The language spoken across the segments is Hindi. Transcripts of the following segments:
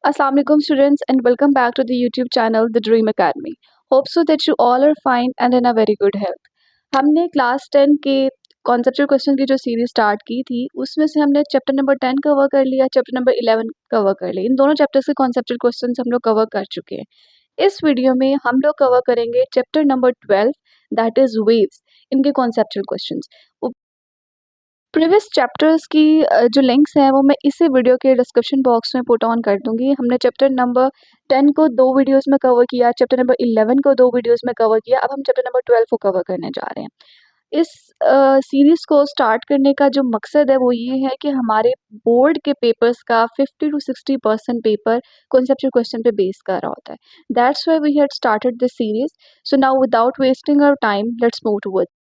Assalamu alaikum students and welcome back to the YouTube channel The Dream Academy. Hope so that you all are fine and in a very good health. हमने क्लास 10 के कॉन्सेप्चुअल क्वेश्चन की जो सीरीज स्टार्ट की थी उसमें से हमने चैप्टर नंबर 10 कवर कर लिया, चैप्टर नंबर 11 कवर कर लिया। इन दोनों चैप्टर्स के कॉन्सेप्चुअल क्वेश्चन हम लोग कवर कर चुके हैं। इस वीडियो में हम लोग कवर करेंगे chapter number 12 that is waves, इनके कॉन्सेप्चुअल क्वेश्चंस। प्रीवियस चैप्टर्स की जो लिंक्स हैं वो मैं इसी वीडियो के डिस्क्रिप्शन बॉक्स में पुट ऑन कर दूंगी। हमने चैप्टर नंबर 10 को 2 वीडियोस में कवर किया, चैप्टर नंबर 11 को 2 वीडियोस में कवर किया। अब हम चैप्टर नंबर 12 को कवर करने जा रहे हैं। इस सीरीज़ को स्टार्ट करने का जो मकसद है वो ये है कि हमारे बोर्ड के पेपर्स का 50 to 60% पेपर कॉन्सेप्चुअल क्वेश्चन पे बेस कर रहा होता है। That's why we had started this series. So now without wasting our time let's move towards.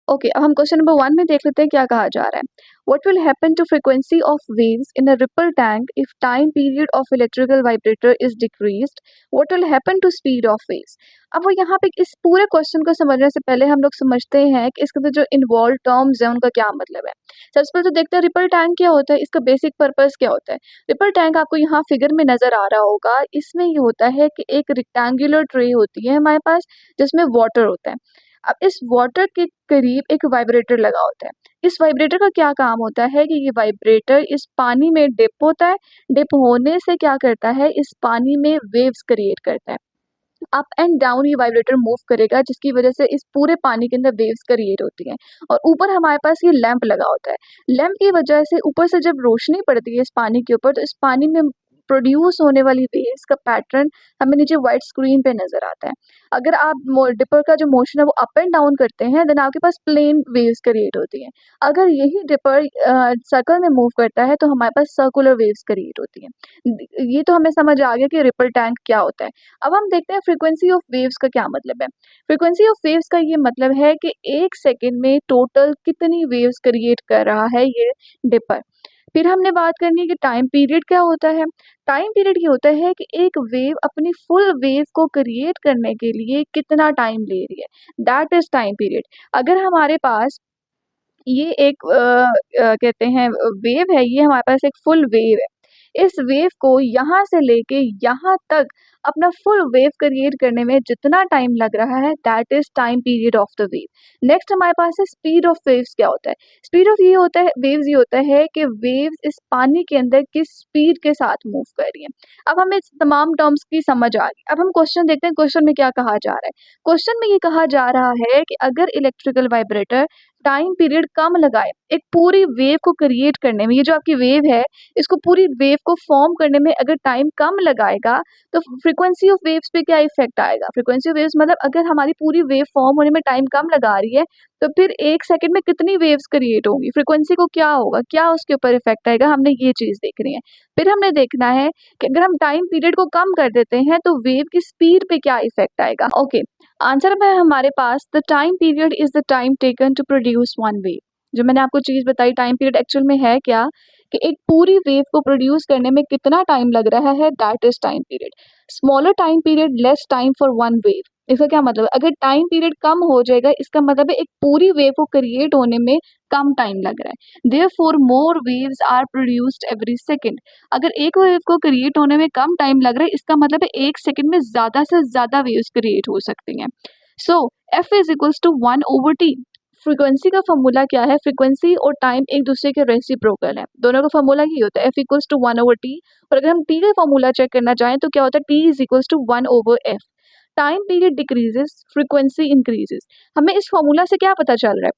Okay, अब हम क्वेश्चन नंबर 1 में देख लेते हैं क्या कहा जा रहा है। What will happen to frequency of waves in a ripple tank if time period of electrical vibrator is decreased? What will happen to speed of waves? अब वो यहाँ पे इस पूरे क्वेश्चन को समझने से पहले हम लोग समझते हैं कि इसके अंदर जो इन्वॉल्व टर्म्स हैं उनका क्या मतलब है। सबसे पहले तो देखते हैं रिपल टैंक क्या होता है, इसका बेसिक पर्पस क्या होता है। रिपल टैंक आपको यहाँ फिगर में नजर आ रहा होगा। इसमें ये होता है कि एक रेक्टेंगुलर ट्रे होती है हमारे पास जिसमें वाटर होता है। अब इस वाटर के करीब एक वाइब्रेटर लगा होता है। इस वाइब्रेटर का क्या काम होता है कि ये वाइब्रेटर इस पानी में डिप होता है। डिप होने से क्या करता है, इस पानी में वेव्स क्रिएट करता है। अप एंड डाउन ये वाइब्रेटर मूव करेगा जिसकी वजह से इस पूरे पानी के अंदर वेव्स क्रिएट होती हैं। और ऊपर हमारे पास ये लैंप लगा होता है। लैंप की वजह से ऊपर से जब रोशनी पड़ती है इस पानी के ऊपर तो इस पानी में प्रोड्यूस होने वाली वेव्स का पैटर्न हमें नीचे व्हाइट स्क्रीन पे नजर आता है। अगर आप डिपर का जो मोशन है वो अप एंड डाउन करते हैं देन आपके पास प्लेन वेव्स क्रिएट होती हैं। अगर यही डिपर सर्कल में मूव करता है तो हमारे पास सर्कुलर वेव्स क्रिएट होती हैं। ये तो हमें समझ आ गया कि रिपल टैंक क्या होता है। अब हम देखते हैं फ्रीक्वेंसी ऑफ वेव्स का क्या मतलब है। फ्रीक्वेंसी ऑफ वेव्स का ये मतलब है कि 1 सेकंड में टोटल कितनी वेव्स क्रिएट कर रहा है ये डिपर। फिर हमने बात करनी है कि टाइम पीरियड क्या होता है। टाइम पीरियड ये होता है कि एक वेव अपनी फुल वेव को क्रिएट करने के लिए कितना टाइम ले रही है, दैट इज टाइम पीरियड। अगर हमारे पास ये एक कहते हैं वेव है, ये हमारे पास एक फुल वेव है। इस वेव को यहाँ से लेके यहाँ तक अपना फुल वेव क्रिएट करने में जितना टाइम लग रहा है that is time period of the wave. Next हमारे पास है स्पीड ऑफ वेव्स क्या होता है। स्पीड ऑफ ये होता है, वेव्स ये होता है कि वेव्स इस पानी के अंदर किस स्पीड के साथ मूव कर रही है। अब हमें इस तमाम टर्म्स की समझ आ गई। अब हम क्वेश्चन देखते हैं, क्वेश्चन में क्या कहा जा रहा है। क्वेश्चन में ये कहा जा रहा है कि अगर इलेक्ट्रिकल वाइब्रेटर टाइम पीरियड कम लगाए एक पूरी वेव को क्रिएट करने में, ये जो आपकी वेव है इसको पूरी वेव को फॉर्म करने में अगर टाइम कम लगाएगा तो फ्रीक्वेंसी ऑफ वेव्स पे क्या इफेक्ट आएगा। फ्रीक्वेंसी ऑफ वेव्स मतलब अगर हमारी पूरी वेव फॉर्म होने में टाइम कम लगा रही है तो फिर 1 सेकंड में कितनी वेव्स क्रिएट होंगी, फ्रीक्वेंसी को क्या होगा, क्या उसके ऊपर इफेक्ट आएगा, हमने ये चीज देखनी है। फिर हमने देखना है कि अगर हम टाइम पीरियड को कम कर देते हैं तो वेव की स्पीड पे क्या इफेक्ट आएगा। ओके, आंसर है हमारे पास the time period is the time taken to produce one wave. जो मैंने आपको चीज बताई टाइम पीरियड एक्चुअल में है क्या कि एक पूरी वेव को प्रोड्यूस करने में कितना टाइम लग रहा है that is time period. Smaller time period less time for one wave. इसका क्या मतलब है, अगर टाइम पीरियड कम हो जाएगा इसका मतलब है एक पूरी वेव को क्रिएट होने में कम टाइम लग रहा है। Therefore more waves are produced every second. अगर एक वेव को क्रिएट होने में कम टाइम लग रहा है इसका मतलब है 1 सेकंड में ज्यादा से ज्यादा वेव्स क्रिएट हो सकती हैं। So F is equals to 1/t। Frequency का फॉर्मूला क्या है, फ्रीक्वेंसी और टाइम एक दूसरे के रेसिप्रोकल है, दोनों का फॉर्मूला ही होता है एफ इक्वल्स टू 1/t। और अगर हम टी का फॉर्मूला चेक करना चाहें तो क्या होता है, T is equals to 1/f। Time period decreases, frequency increases. हमें इस फॉर्मूला से क्या पता चल रहा है,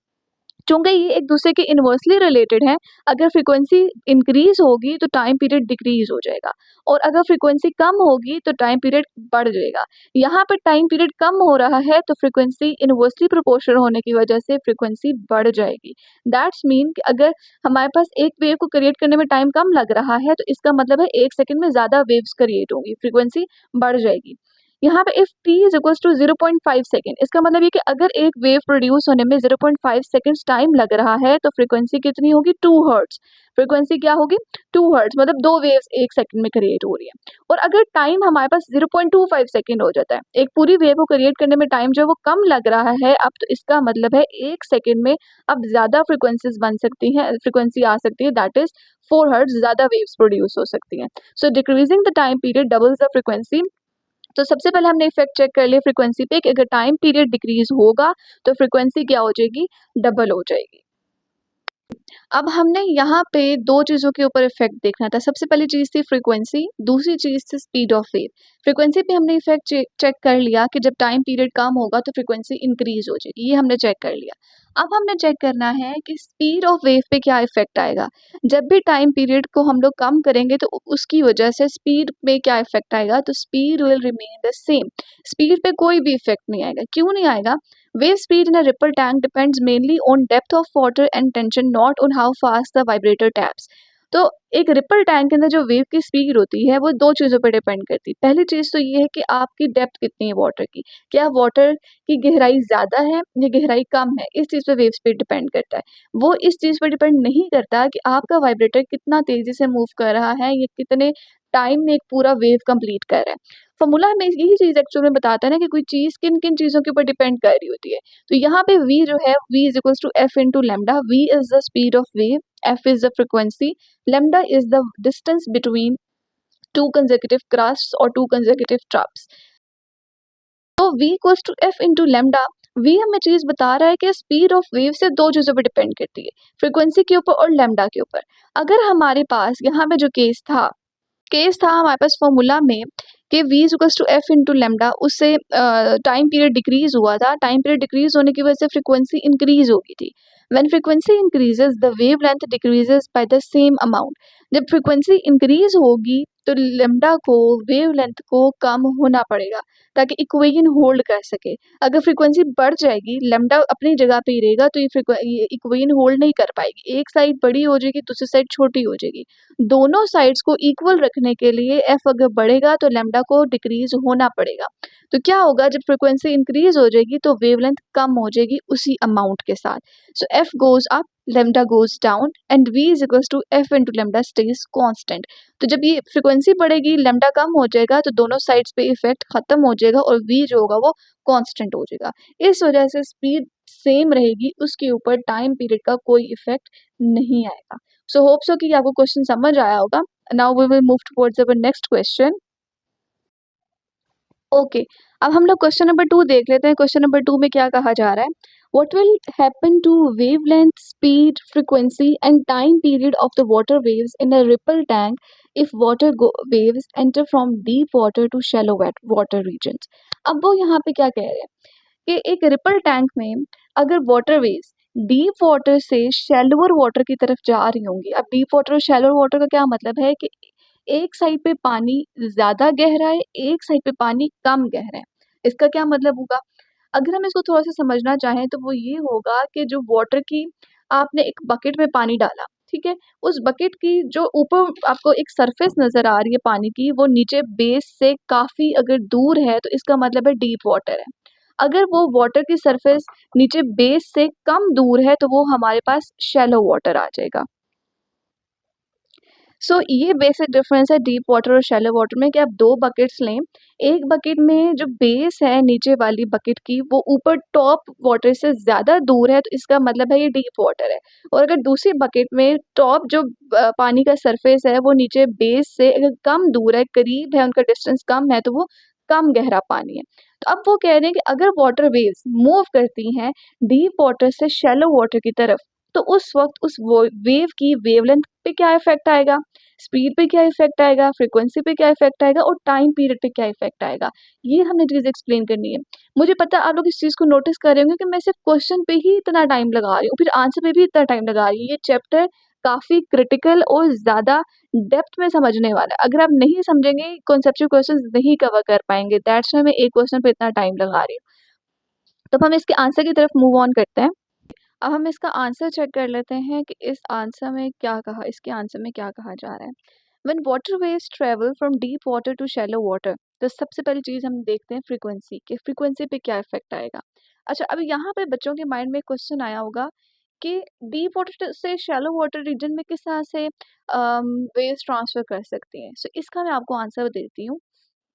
चूंकि ये एक दूसरे के इनवर्सली रिलेटेड है। अगर फ्रीक्वेंसी इंक्रीज होगी तो टाइम पीरियड डिक्रीज हो जाएगा और अगर फ्रीक्वेंसी कम होगी तो टाइम पीरियड बढ़ जाएगा। यहाँ पर टाइम पीरियड कम हो रहा है तो फ्रीक्वेंसी इनवर्सली प्रोपोर्शनल होने की वजह से फ्रीक्वेंसी बढ़ जाएगी। दैट्स मीन कि अगर हमारे पास एक वेव को क्रिएट करने में टाइम कम लग रहा है तो इसका मतलब है 1 सेकंड में ज्यादा वेव्स क्रिएट होंगी, फ्रीक्वेंसी बढ़ जाएगी। यहाँ पे if t is equal to 0.5 second, इसका मतलब ये कि अगर एक वेव प्रोड्यूस होने में 0.5 सेकेंड्स टाइम लग रहा है तो फ्रीक्वेंसी कितनी होगी, 2 हर्ट्ज। फ्रीक्वेंसी क्या होगी, 2 हर्ट्ज, मतलब 2 वेव्स एक सेकंड में क्रिएट हो रही है। और अगर टाइम हमारे पास 0.25 सेकेंड हो जाता है, एक पूरी वेव को क्रिएट करने में टाइम जो है वो कम लग रहा है अब, तो इसका मतलब है एक सेकेंड में अब ज्यादा फ्रीक्वेंसीज बन सकती हैं, फ्रीक्वेंसी आ सकती है, दैट इज 4 हर्ट्ज, ज्यादा वेव्स प्रोड्यूस हो सकती हैं। So decreasing the time period doubles the frequency. तो सबसे पहले हमने इफेक्ट चेक कर लिया फ्रीक्वेंसी पे कि अगर टाइम पीरियड डिक्रीज होगा तो फ्रीक्वेंसी क्या हो जाएगी, डबल हो जाएगी। अब हमने यहाँ पे दो चीज़ों के ऊपर इफेक्ट देखना था। सबसे पहली चीज़ थी फ्रीक्वेंसी, दूसरी चीज़ थी स्पीड ऑफ वेव। फ्रीक्वेंसी पे हमने इफेक्ट चेक कर लिया कि जब टाइम पीरियड कम होगा तो फ्रीक्वेंसी इंक्रीज हो जाएगी, ये हमने चेक कर लिया। अब हमने चेक करना है कि स्पीड ऑफ वेव पे क्या इफेक्ट आएगा। जब भी टाइम पीरियड को हम लोग कम करेंगे तो उसकी वजह से स्पीड पे क्या इफेक्ट आएगा, तो speed will remain the same. Speed पे कोई भी इफेक्ट नहीं आएगा। क्यों नहीं आएगा? Wave speed in a ripple tank depends mainly on depth of water and tension, not on how fast the vibrator taps. तो एक रिपल टैंक के अंदर जो वेव की स्पीड होती है वो दो चीज़ों पर डिपेंड करती है। पहली चीज़ तो ये है कि आपकी डेप्थ कितनी है वाटर की, क्या वाटर की गहराई ज़्यादा है या गहराई कम है, इस चीज़ पे वेव स्पीड डिपेंड करता है। वो इस चीज़ पर डिपेंड नहीं करता कि आपका वाइब्रेटर कितना तेज़ी से मूव कर रहा है या कितने टाइम में एक पूरा वेव कंप्लीट कर रहा है। फॉर्मूला हमें यही चीज़ एक्चुअल में बताता है ना कि कोई चीज़ किन किन चीज़ों के ऊपर डिपेंड कर रही होती है। तो यहाँ पे v जो है, v is equal to F into lambda. v is the speed of wave, f is the frequency, lambda is the distance between two consecutive crests और टू कंसेक्यूटिव ट्रप्स। तो v equals to F into lambda, v हमें चीज़ बता रहा है कि स्पीड ऑफ वेव से दो चीज़ों पर डिपेंड करती है, फ्रिक्वेंसी के ऊपर और लेमडा के ऊपर। अगर हमारे पास यहाँ पे जो केस था हमारे पास फॉर्मूला में कि v is to F into lambda, उससे टाइम पीरियड डिक्रीज हुआ था। टाइम पीरियड डिक्रीज होने की वजह से फ्रीक्वेंसी इंक्रीज हो गई थी। When frequency increases the wave length decreases by the same amount. जब फ्रीक्वेंसी इंक्रीज होगी तो लेमडा को, वेव लेंथ को कम होना पड़ेगा ताकि इक्वेशन होल्ड कर सके। अगर फ्रीक्वेंसी बढ़ जाएगी, लेमडा अपनी जगह पे ही रहेगा, तो ये इक्वेशन होल्ड नहीं कर पाएगी। एक साइड बड़ी हो जाएगी, दूसरी साइड छोटी हो जाएगी। दोनों साइड्स को इक्वल रखने के लिए एफ अगर बढ़ेगा तो लेमडा को डिक्रीज होना पड़ेगा। तो क्या होगा, जब फ्रीक्वेंसी इंक्रीज हो जाएगी तो वेवलेंथ कम हो जाएगी उसी अमाउंट के साथ। So F goes up, lambda goes down and v is equal to F into lambda stage constant. तो जब ये फ्रीक्वेंसी बढ़ेगी, लेमडा कम हो जाएगा, तो दोनों साइड्स पे इफेक्ट खत्म हो जाएगा और v जो होगा वो कांस्टेंट हो जाएगा। इस वजह से स्पीड सेम रहेगी, उसके ऊपर टाइम पीरियड का कोई इफेक्ट नहीं आएगा। सो होप सो कि आपको क्वेश्चन समझ आया होगा। Now we will move towards our next question. Okay, अब हम लोग क्वेश्चन नंबर 2 देख लेते हैं। क्वेश्चन नंबर 2 में क्या कहा जा रहा है, what will happen to wavelength, speed, frequency and time period of the water waves in a ripple tank if water waves enter from deep water to shallow water regions. अब वो यहाँ पे क्या कह रहे हैं कि एक रिपल टैंक में अगर वाटर वेव्स डीप वाटर से शैलोअर वाटर की तरफ जा रही होंगी। अब डीप वाटर और शैलोअर वाटर का क्या मतलब है कि एक साइड पे पानी ज्यादा गहरा है, एक साइड पे पानी कम गहरा है। इसका क्या मतलब होगा, अगर हम इसको थोड़ा सा समझना चाहें तो वो ये होगा कि जो वाटर की, आपने एक बकेट में पानी डाला, ठीक है, उस बकेट की जो ऊपर आपको एक सरफेस नजर आ रही है पानी की, वो नीचे बेस से काफी अगर दूर है तो इसका मतलब है डीप वाटर है। अगर वो वाटर की सरफेस नीचे बेस से कम दूर है तो वो हमारे पास शैलो वाटर आ जाएगा। सो ये बेसिक डिफरेंस है डीप वाटर और शैलो वाटर में कि आप दो बकेट्स लें। एक बकेट में जो बेस है नीचे वाली बकेट की वो ऊपर टॉप वाटर से ज़्यादा दूर है, तो इसका मतलब है ये डीप वाटर है। और अगर दूसरी बकेट में टॉप जो पानी का सरफेस है वो नीचे बेस से अगर कम दूर है, करीब है, उनका डिस्टेंस कम है, तो वो कम गहरा पानी है। तो अब वो कह रहे हैं कि अगर वाटर वेव्स मूव करती हैं डीप वाटर से शैलो वाटर की तरफ, तो उस वक्त उस वेव की वेवलेंथ पे क्या इफेक्ट आएगा, स्पीड पे क्या इफेक्ट आएगा, फ्रीक्वेंसी पे क्या इफेक्ट आएगा और टाइम पीरियड पे क्या इफेक्ट आएगा। ये हमने चीज एक्सप्लेन करनी है। मुझे पता है आप लोग इस चीज को नोटिस कर रहे होंगे कि मैं सिर्फ क्वेश्चन पे ही इतना टाइम लगा रही हूँ, फिर आंसर पे भी इतना टाइम लगा रही हूँ। ये चैप्टर काफी क्रिटिकल और ज्यादा डेप्थ में समझने वाला है। अगर आप नहीं समझेंगे, कॉन्सेप्चुअल क्वेश्चन नहीं कवर कर पाएंगे, दैट्स वाई मैं एक क्वेश्चन पे इतना टाइम लगा रही हूँ। तो अब हम इसके आंसर की तरफ मूव ऑन करते हैं। अब हम इसका आंसर चेक कर लेते हैं कि इस आंसर में क्या कहा, इसके आंसर में क्या कहा जा रहा है। When water waves travel from deep water to shallow water, तो सबसे पहली चीज हम देखते हैं फ्रीक्वेंसी, कि फ्रीक्वेंसी पे क्या इफेक्ट आएगा। अच्छा, अब यहाँ पे बच्चों के माइंड में क्वेश्चन आया होगा कि डीप वाटर से शैलो वाटर रीजन में किस तरह से वेव्स ट्रांसफर कर सकती हैं। सो इसका मैं आपको आंसर देती हूँ।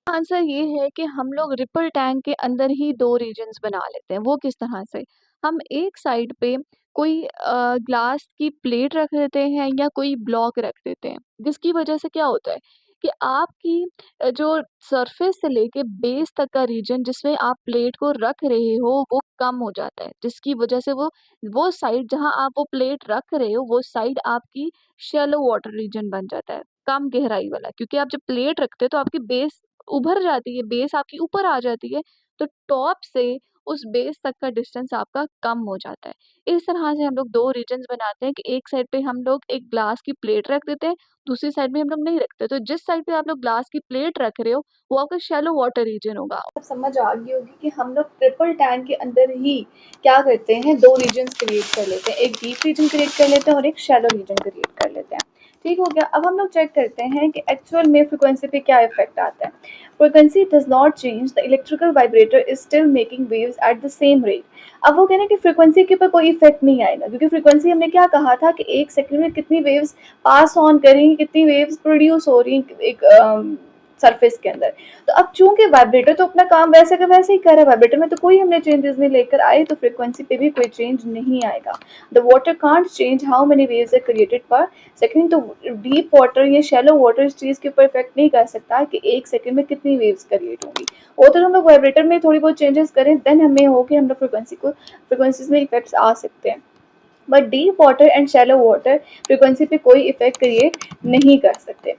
आंसर ये है कि हम लोग रिपल टैंक के अंदर ही दो रीजन्स बना लेते हैं। वो किस तरह से, हम एक साइड पे कोई ग्लास की प्लेट रख देते हैं या कोई ब्लॉक रख देते हैं, जिसकी वजह से क्या होता है कि आपकी जो सरफेस से लेके बेस तक का रीजन जिसमें आप प्लेट को रख रहे हो वो कम हो जाता है, जिसकी वजह से वो साइड जहां आप वो प्लेट रख रहे हो वो साइड आपकी शैलो वाटर रीजन बन जाता है, कम गहराई वाला। क्योंकि आप जब प्लेट रखते हो तो आपकी बेस उभर जाती है, बेस आपकी ऊपर आ जाती है, तो टॉप से उस बेस तक का डिस्टेंस आपका कम हो जाता है। इस तरह से हम लोग दो रीजन्स बनाते हैं कि एक साइड पे हम लोग एक ग्लास की प्लेट रख देते हैं, दूसरी साइड में हम लोग नहीं रखते। तो जिस साइड पे आप लोग ग्लास की प्लेट रख रहे हो वो आपका शैलो वाटर रीजन होगा। अब समझ आ गई होगी कि हम लोग ट्रिपल टैंक के अंदर ही क्या करते हैं, दो रीजन्स क्रिएट कर लेते हैं, एक डीप रीजन क्रिएट कर लेते हैं और एक शैलो रीजन क्रिएट कर लेते हैं। ठीक हो गया। अब हम लोग चेक करते हैं कि एक्चुअल में फ्रिक्वेंसी पे क्या इफेक्ट आता है। Frequency does not change, the electrical vibrator is still making waves at the same rate. अब वो कह रहे हैं कि फ्रिक्वेंसी के ऊपर कोई इफेक्ट नहीं आएगा, क्योंकि फ्रिक्वेंसी हमने क्या कहा था कि एक सेकंड में कितनी वेव्स पास ऑन करेंगी, कितनी वेव्स प्रोड्यूस हो रही हैं एक सरफेस के अंदर। तो अब चूंकि वाइब्रेटर तो अपना काम वैसे का वैसे ही कर रहा है, वाइब्रेटर में तो कोई हमने चेंजेस नहीं लेकर आए, तो फ्रिक्वेंसी पे भी कोई चेंज नहीं आएगा। The water can't change how many waves are created per second. तो डीप वाटर या शैलो वाटर इस चीज के ऊपर इफेक्ट नहीं कर सकता कि एक सेकंड में कितनी वेव्स क्रिएट होंगी। वो तो हम लोग वाइब्रेटर में थोड़ी बहुत चेंजेस करें देन हमें हो कि हम लोग फ्रिक्वेंसीज में इफेक्ट्स आ सकते हैं। But deep water and shallow water frequency पे कोई इफेक्ट क्रिएट नहीं कर सकते।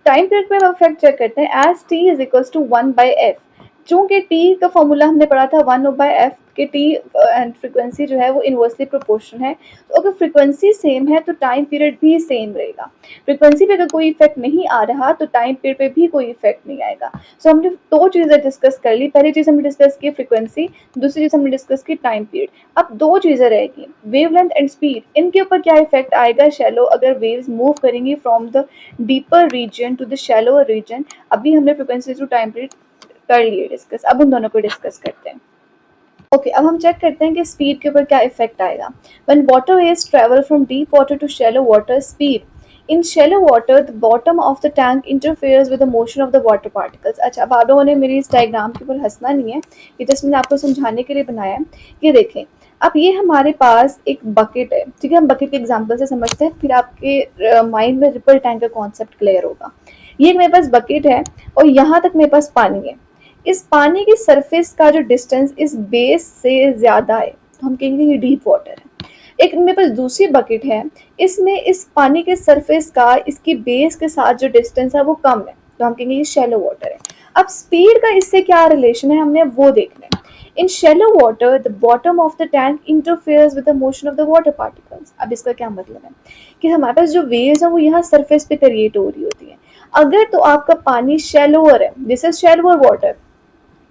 टाइम पीरियड पे हम इफेक्ट चेक करते हैं as T is equal to 1/f। चूंकि टी का फॉर्मूला हमने पढ़ा था 1/f के टी एंड फ्रिक्वेंसी जो है वो इनवर्सली प्रोपोर्शन है। तो अगर फ्रिक्वेंसी सेम है तो टाइम पीरियड भी सेम रहेगा। फ्रिक्वेंसी पे अगर कोई इफेक्ट नहीं आ रहा तो टाइम पीरियड पे भी कोई इफेक्ट नहीं आएगा। सो हमने दो चीज़ें डिस्कस कर ली। पहली चीज़ हमने डिस्कस की फ्रिक्वेंसी, दूसरी चीज़ हमने डिस्कस की टाइम पीरियड। अब दो चीज़ें रहेगी, वेवलेंथ एंड स्पीड। इनके ऊपर क्या इफेक्ट आएगा शैलो अगर वेव्स मूव करेंगी from the deeper region to the shallower region. अभी हमने फ्रिक्वेंसी टू टाइम पीरियड कर लिए डिस्कस, अब उन दोनों को डिस्कस करते हैं। ओके, अब हम चेक करते हैं कि स्पीड के ऊपर क्या इफेक्ट आएगा। When water waves travel from deep water to shallow water, speed in shallow water the bottom of the tank interferes with the motion of the water particles. अच्छा, अब आप लोगों ने मेरी इस डायग्राम के ऊपर हंसना नहीं है, ये जस्ट मैंने आपको समझाने के लिए बनाया है। ये देखें, अब ये हमारे पास एक बकेट है, ठीक है। हम बकेट के एग्जांपल से समझते हैं, फिर आपके माइंड में रिपल टैंक का कॉन्सेप्ट क्लियर होगा। ये मेरे पास बकेट है और यहाँ तक मेरे पास पानी है। इस पानी की सरफेस का जो डिस्टेंस इस बेस से ज़्यादा है, तो हम कहेंगे ये डीप वाटर है। एक मेरे पास दूसरी बकेट है, इसमें इस पानी के सरफेस का इसकी बेस के साथ जो डिस्टेंस है वो कम है, तो हम कहेंगे ये शैलो वाटर है। अब स्पीड का इससे क्या रिलेशन है हमने वो देखना है। In shallow water the bottom of the tank interferes with the motion of the water particles. अब इसका क्या मतलब है कि हमारे पास जो वेव्स है वो यहाँ सरफेस पे क्रिएट हो रही होती है। अगर तो आपका पानी शैलोअर है, दिस इज शैलोअर वाटर,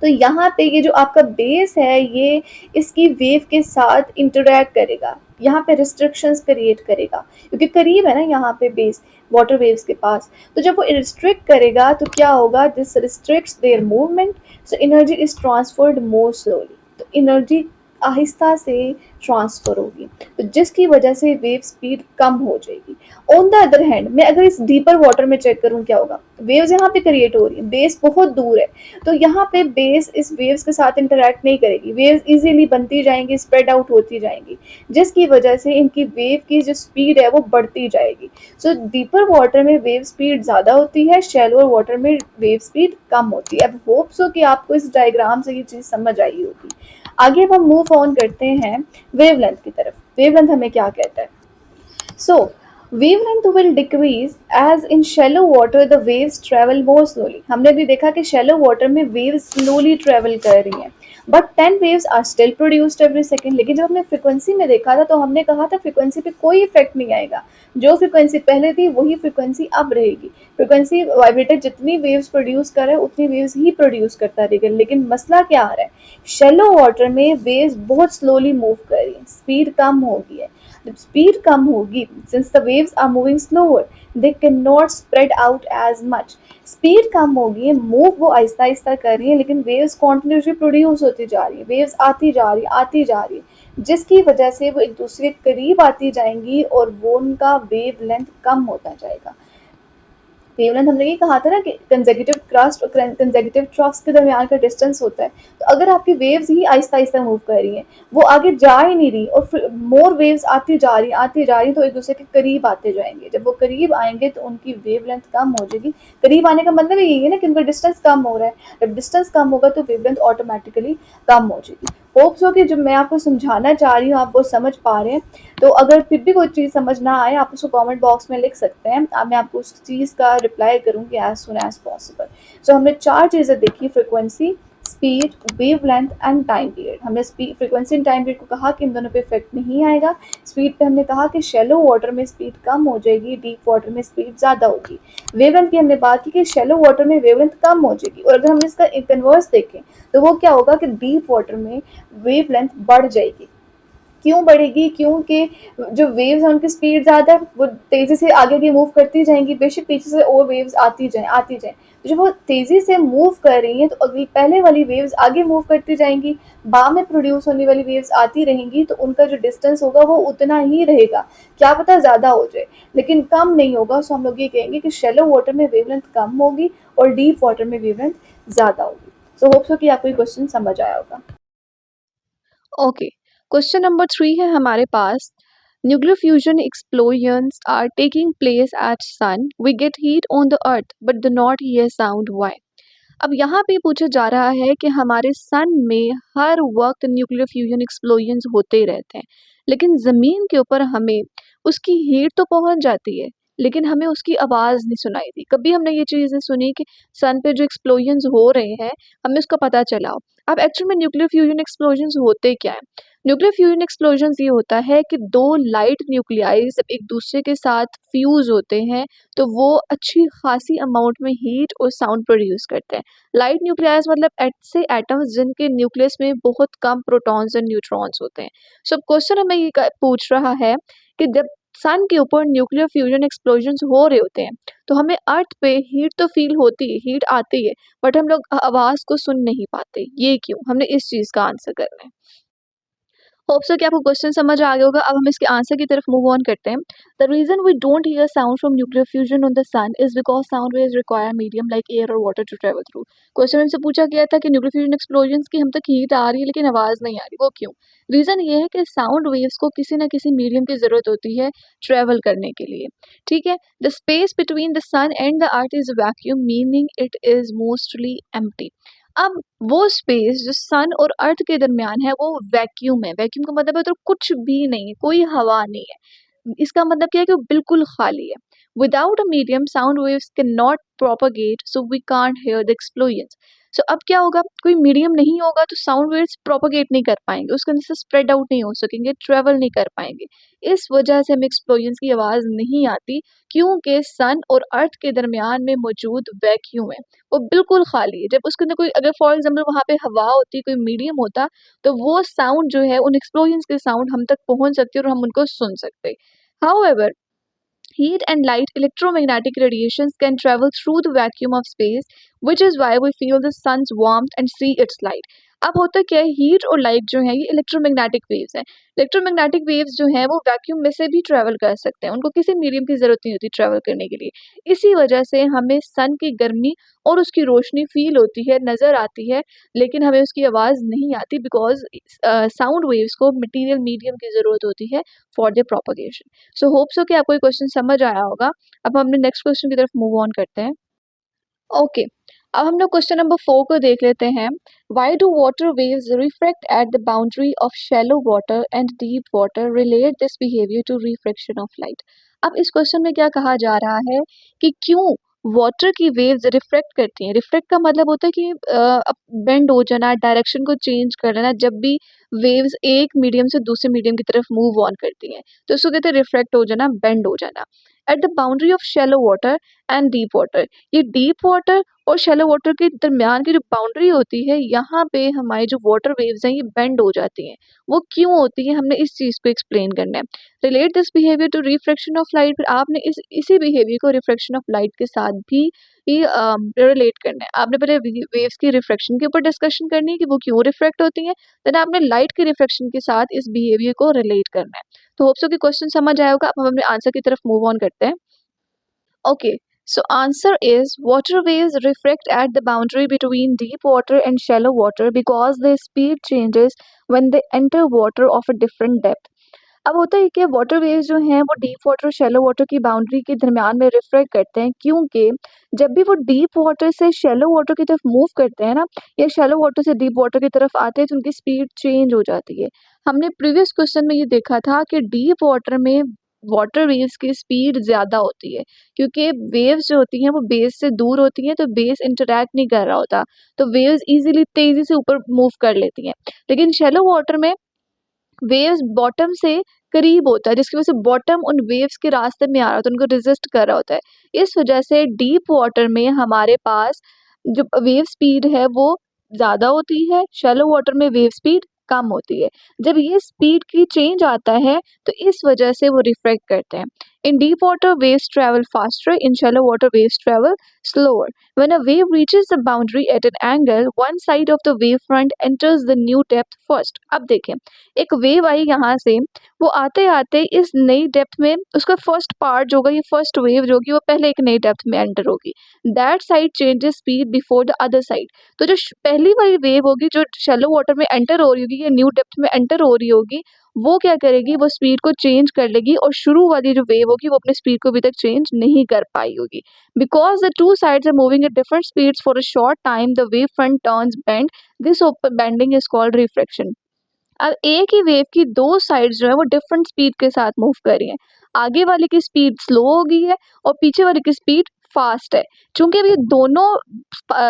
तो यहाँ पे ये जो आपका बेस है ये इसकी वेव के साथ इंटरैक्ट करेगा, यहाँ पे रिस्ट्रिक्शंस क्रिएट करेगा, क्योंकि करीब है ना यहाँ पे बेस वाटर वेव्स के पास। तो जब वो रिस्ट्रिक्ट करेगा तो क्या होगा, this restricts there movement, so energy is transferred more slowly. तो एनर्जी आहिस्ता से ट्रांसफर होगी, तो जिसकी वजह से वेव स्पीड कम हो जाएगी। ऑन द अदर हैंड मैं अगर इस डीपर वाटर में चेक करूँ क्या होगा, वेव्स यहाँ पे क्रिएट हो रही है, बेस बहुत दूर है, तो यहाँ पे बेस इस वेव्स के साथ इंटरैक्ट नहीं करेगी, वेव्स इजीली बनती जाएंगी, स्प्रेड आउट होती जाएंगी, जिसकी वजह से इनकी वेव की जो स्पीड है वो बढ़ती जाएगी। सो डीपर वाटर में वेव स्पीड ज़्यादा होती है, शैलोअर वाटर में वेव स्पीड कम होती है। अब होप सो कि आपको इस डायग्राम से ये चीज़ समझ आई होगी। आगे अब हम मूव ऑन करते हैं वेवलेंथ की तरफ। वेवलेंथ हमें क्या कहता है? सो wavelength will decrease as in shallow water the waves travel more slowly। हमने भी देखा कि shallow water में waves slowly travel कर रही हैं, but 10 waves are still produced every second। लेकिन जब हमने फ्रिक्वेंसी में देखा था तो हमने कहा था फ्रिक्वेंसी पे कोई इफेक्ट नहीं आएगा, जो फ्रिक्वेंसी पहले थी वही फ्रिक्वेंसी अब रहेगी। फ्रिक्वेंसी वाइब्रेटर जितनी वेव्स प्रोड्यूस कर रहा है उतनी वेव्स ही प्रोड्यूस करता रहेगा। लेकिन मसला क्या आ रहा है, शैलो वाटर में वेव्स बहुत स्लोली मूव कर रही है, स्पीड कम हो गई है। जब स्पीड कम होगी, since the waves are moving slower, they can not spread out as much. Speed कम होगी, मूव वो आहिस्ता आहिस्ता कर रही है, लेकिन वेव्स कॉन्टिन्यूसली प्रोड्यूस होती जा रही है, वेव्स आती जा रही है, जिसकी वजह से वो एक दूसरे के करीब आती जाएंगी और वो उनका वेव लेंथ कम होता जाएगा। वेवलेंथ हमने ये कहा था ना कि कंसेक्यूटिव क्रस्ट और कंसेक्यूटिव ट्रफ्स के दरमियान का डिस्टेंस होता है। तो अगर आपकी वेव्स ही आहिस्ता आहिस्ता मूव कर रही हैं, वो आगे जा ही नहीं रही और फिर मोर वेव्स आती जा रही तो एक दूसरे के करीब आते जाएंगे। जब वो करीब आएंगे तो उनकी वेवलेंथ कम हो जाएगी। करीब आने का मतलब यही है ना कि उनका डिस्टेंस कम हो रहा है। जब डिस्टेंस कम होगा तो वेवलेंथ ऑटोमेटिकली कम हो जाएगी। होप्स हो कि जो मैं आपको समझाना चाह रही हूँ आप वो समझ पा रहे हैं। तो अगर फिर भी कोई चीज़ समझ ना आए, आप उसको कमेंट बॉक्स में लिख सकते हैं। अब मैं आपको उस चीज़ का रिप्लाई करूँगी एज सुन एज पॉसिबल। सो हमने 4 चीज़ें देखी, frequency, speed, wavelength and time period. हमने फ्रीक्वेंसी एंड टाइम पीरियड को कहा कि इन दोनों पे इफेक्ट नहीं आएगा। स्पीड पे हमने कहा कि शैलो वाटर में स्पीड कम हो जाएगी, डीप वाटर में स्पीड ज़्यादा होगी। वेवलेंथ की हमने बात की कि शैलो वाटर में वेवलेंथ कम हो जाएगी, और अगर हम इसका कन्वर्स देखें तो वो क्या होगा कि डीप वाटर में वेवलेंथ बढ़ जाएगी। क्यों बढ़ेगी? क्योंकि जो वेव्स हैं उनकी स्पीड ज़्यादा है, वो तेज़ी से आगे मूव करती जाएंगी, बेशक पीछे से और वेव्स आती जाएं। तो जब वो तेज़ी से मूव कर रही हैं तो अगली पहले वाली वेव्स आगे मूव करती जाएंगी, बाद में प्रोड्यूस होने वाली वेव्स आती रहेंगी, तो उनका जो डिस्टेंस होगा वो उतना ही रहेगा, क्या पता ज़्यादा हो जाए लेकिन कम नहीं होगा। सो हम लोग ये कहेंगे कि शैलो वाटर में वेवलेंथ कम होगी और डीप वाटर में वेवलेंथ ज़्यादा होगी। सो होप्स हो कि आपको ये क्वेश्चन समझ आया होगा। ओके, क्वेश्चन नंबर 3 है हमारे पास। Nuclear fusion explosions are taking place at sun, we get heat on the earth but do not hear sound, why? अब यहाँ पे पूछा जा रहा है कि हमारे सन में हर वक्त न्यूक्लियर फ्यूजन एक्सप्लोजन्स होते रहते हैं, लेकिन ज़मीन के ऊपर हमें उसकी हीट तो पहुँच जाती है, लेकिन हमें उसकी आवाज़ नहीं सुनाई दी। कभी हमने ये चीज़ नहीं सुनी कि सन पे जो एक्सप्लोजन्स हो रहे हैं, हमें उसका पता चला हो। अब एक्चुअल में न्यूक्लियर फ्यूजन एक्सप्लोजन्स होते क्या हैं? न्यूक्लियर फ्यूजन एक्सप्लोजन्स ये होता है कि 2 लाइट न्यूक्लियाई जब एक दूसरे के साथ फ्यूज़ होते हैं, तो वो अच्छी खासी अमाउंट में हीट और साउंड प्रोड्यूस करते हैं। लाइट न्यूक्लियस मतलब ऐसे एटम्स जिनके न्यूक्लियस में बहुत कम प्रोटॉन्स और न्यूट्रॉन्स होते हैं। सो क्वेश्चन हमें ये पूछ रहा है कि जब सन के ऊपर न्यूक्लियर फ्यूजन एक्सप्लोजन्स हो रहे होते हैं, तो हमें अर्थ पे हीट तो फील होती है, हीट आती है, बट हम लोग आवाज़ को सुन नहीं पाते। ये क्यों? हमने इस चीज़ का आंसर करना है। होप सो कि आपको क्वेश्चन समझ आ गया होगा। अब हम इसके आंसर की तरफ मूव ऑन करते हैं। The reason we don't hear sound from nuclear fusion on the sun is because sound waves require medium like air और water to travel through. Question हमसे पूछा गया था कि न्यूक्लियर फ्यूजन एक्सप्लोजन की हम तक हीट आ रही है लेकिन आवाज़ नहीं आ रही, वो क्यों? रीज़न ये है कि साउंड वेव्स को किसी ना किसी मीडियम की ज़रूरत होती है ट्रेवल करने के लिए। ठीक है, the space between the sun and the earth is vacuum, meaning it is mostly empty. अब वो स्पेस जो सन और अर्थ के दरमियान है वो वैक्यूम है। वैक्यूम का मतलब है तो कुछ भी नहीं है, कोई हवा नहीं है। इसका मतलब क्या है कि वो बिल्कुल खाली है। Without a medium sound waves can not propagate, so we can't hear the explosions. So अब क्या होगा, कोई मीडियम नहीं होगा तो साउंड वेव्स प्रोपागेट नहीं कर पाएंगे, उसके अंदर से स्प्रेड आउट नहीं हो सकेंगे, ट्रेवल नहीं कर पाएंगे। इस वजह से हमें एक्सप्लोजन्स की आवाज़ नहीं आती, क्योंकि सन और अर्थ के दरमियान में मौजूद वैक्यूम है, वो बिल्कुल खाली है। जब उसके अंदर कोई, अगर फॉर एग्जाम्पल वहाँ पे हवा होती, कोई मीडियम होता, तो वो साउंड जो है, उन एक्सप्लोजन्स के साउंड हम तक पहुँच सकते और हम उनको सुन सकते। However, heat and light electromagnetic radiations can travel through the vacuum of space, which is why we feel the sun's warmth and see its light. अब होता क्या है, हीट और लाइट जो है ये इलेक्ट्रोमैग्नेटिक वेव्स हैं। इलेक्ट्रोमैग्नेटिक वेव्स जो हैं वो वैक्यूम में से भी ट्रैवल कर सकते हैं, उनको किसी मीडियम की ज़रूरत नहीं होती ट्रैवल करने के लिए। इसी वजह से हमें सन की गर्मी और उसकी रोशनी फील होती है, नज़र आती है, लेकिन हमें उसकी आवाज़ नहीं आती, बिकॉज साउंड वेव्स को मटीरियल मीडियम की ज़रूरत होती है for the propagation. So hope so कि आपको ये क्वेश्चन समझ आया होगा। अब हम अपने नेक्स्ट क्वेश्चन की तरफ मूव ऑन करते हैं। ओके, अब हम लोग क्वेश्चन नंबर 4 को देख लेते हैं। Why do water waves refract at the boundary of shallow water and deep water, relate this behaviour to refraction of light. अब इस क्वेश्चन में क्या कहा जा रहा है कि क्यों वाटर की वेव्स रिफ्रैक्ट करती हैं। रिफ्रैक्ट का मतलब होता है कि बेंड हो जाना, डायरेक्शन को चेंज कर लेना, जब भी वेव्स एक मीडियम से दूसरे मीडियम की तरफ मूव ऑन करती हैं तो उसको कहते हैं रिफ्रैक्ट हो जाना, बेंड हो जाना। Eight the boundary of shallow water and deep water. ये डीप वाटर और शैलो वाटर के दरमियान की जो बाउंड्री होती है, यहाँ पे हमारी जो वाटर वेव्स हैं ये बेंड हो जाती हैं। वो क्यों होती है, हमने इस चीज़ को एक्सप्लेन करना है। Relate this behaviour to refraction of light, फिर आपने इसी बिहेवियर को रिफ्रैक्शन ऑफ लाइट के साथ भी ही रिलेट करना है। आपने पहले वेव्स की रिफ्रैक्शन के ऊपर डिस्कशन करनी है कि वो क्यों रिफ्रैक्ट होती हैं, देन आपने लाइट के रिफ्रैक्शन के साथ इस बिहेवियर को रिलेट करना है। तो होप सो कि क्वेश्चन समझ आया होगा। अब हम अपने आंसर की तरफ मूव ऑन करते हैं। Okay, so answer is water waves refract at the boundary between deep water and shallow water because their speed changes when they enter water of a different depth. अब होता है कि वाटर वेव्स जो हैं वो डीप वाटर और शैलो वाटर की बाउंड्री के दरमियान में रिफ्लेक्ट करते हैं, क्योंकि जब भी वो डीप वाटर से शैलो वाटर की तरफ मूव करते हैं ना, या शैलो वाटर से डीप वाटर की तरफ आते हैं, तो उनकी स्पीड चेंज हो जाती है। हमने प्रीवियस क्वेश्चन में ये देखा था कि डीप वाटर में वाटर वेव्स की स्पीड ज़्यादा होती है, क्योंकि वेव्स जो होती हैं वो बेस से दूर होती हैं, तो बेस इंटरैक्ट नहीं कर रहा होता, तो वेव्स इजीली तेज़ी से ऊपर मूव कर लेती हैं। लेकिन शैलो वाटर में वेव्स बॉटम से करीब होता है, जिसकी वजह से बॉटम उन वेव्स के रास्ते में आ रहा होता है, उनको रेजिस्ट कर रहा होता है। इस वजह से डीप वाटर में हमारे पास जो वेव स्पीड है वो ज़्यादा होती है, शैलो वाटर में वेव स्पीड कम होती है। जब ये स्पीड की चेंज आता है, तो इस वजह से वो रिफ्रैक्ट करते हैं। इन deep water waves travel faster, in shallow water waves travel slower. When a wave reaches the boundary at an angle, one side of the wave front enters the new depth first. अब देखें, एक वेव आई यहाँ से, वो आते आते इस नई डेप्थ में उसका फर्स्ट पार्ट जो होगा, ये फर्स्ट वेव जो होगी वो पहले एक नई डेप्थ में एंटर होगी। That side changes speed before the other side. तो जो पहली वाली वेव होगी जो शैलो वाटर में एंटर हो रही होगी या न्यू डेप्थ में एंटर हो रही होगी, वो क्या करेगी, वो स्पीड को चेंज कर लेगी, और शुरू वाली जो वेव होगी वो अपनी स्पीड को अभी तक चेंज नहीं कर पाई होगी। Because the two sides are moving at different speeds for a short time, the wave front turns bend. This bending is called refraction. अब एक ही वेव की दो साइड्स जो है वो डिफरेंट स्पीड के साथ मूव कर रही हैं। आगे वाले की स्पीड स्लो हो गई है और पीछे वाले की स्पीड फास्ट है। चूंकि अभी दोनों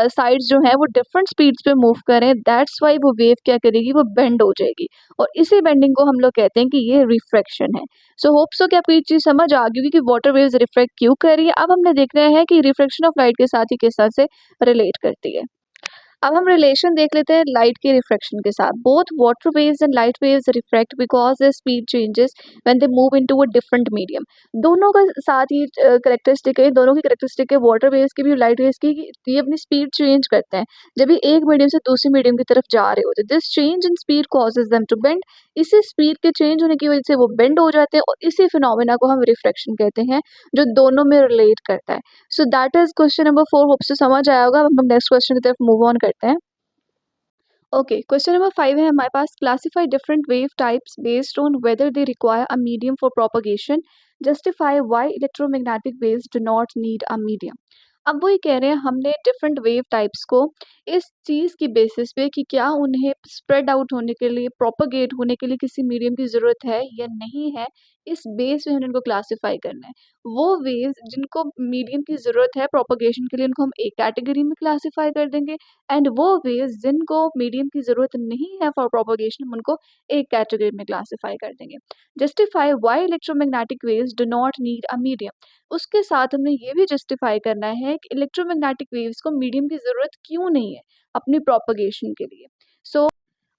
साइड्स जो हैं वो डिफरेंट स्पीड्स पे मूव कर रहे हैं, दैट्स वाई वो वेव क्या करेगी, वो बेंड हो जाएगी, और इसी बेंडिंग को हम लोग कहते हैं कि ये रिफ्रैक्शन है। सो होप सो कि आपको ये चीज़ समझ आ गई होगी कि वाटर वेव्स रिफ्रैक्ट क्यों कर रही है। अब हमने देखना है कि रिफ्रैक्शन ऑफ लाइट के साथ ही किस तरह से रिलेट करती है। अब हम रिलेशन देख लेते हैं लाइट के रिफ्रैक्शन के साथ। Both water waves and light waves refract because the speed changes when they move into a different medium. दोनों का साथ ही करेक्टरिस्टिक है, दोनों की करेक्टरिस्टिक है, वाटर वेव्स की भी और लाइट वेव्स की, कि ये अपनी स्पीड चेंज करते हैं जब ये एक मीडियम से दूसरे मीडियम की तरफ जा रहे होते हैं। This change in speed causes them to bend. इसी स्पीड के चेंज होने की वजह से वो बेंड हो जाते हैं, और इसी फिनोमेना को हम रिफ्रैक्शन कहते हैं, जो दोनों में रिलेट करता है। So that is question number 4। Hope से समझ आया होगा। अब हम नेक्स्ट क्वेश्चन की तरफ मूव ऑन करते हैं। ओके, क्वेश्चन नंबर 5 है हमारे पास। Classify different wave types based on whether they require a medium for propagation. Justify why electromagnetic waves do not need a medium. अब वो ये कह रहे हैं हमने डिफरेंट वेव टाइप्स को इस चीज़ की बेसिस पे कि क्या उन्हें स्प्रेड आउट होने के लिए, प्रोपगेट होने के लिए किसी मीडियम की ज़रूरत है या नहीं है, इस बेस पे हमने उनको क्लासिफाई करना है। वो वेव्स जिनको मीडियम की ज़रूरत है प्रोपगेशन के लिए, उनको हम एक कैटेगरी में क्लासिफाई कर देंगे, एंड वो वेव्स जिनको मीडियम की ज़रूरत नहीं है फॉर प्रोपगेशन, हम उनको एक कैटेगरी में क्लासिफाई कर देंगे। Justify why electromagnetic waves do not need a medium. उसके साथ हमने ये भी जस्टिफाई करना है कि इलेक्ट्रोमैग्नेटिक वेव्स को मीडियम की ज़रूरत क्यों नहीं है अपनी प्रोपगेशन के लिए। सो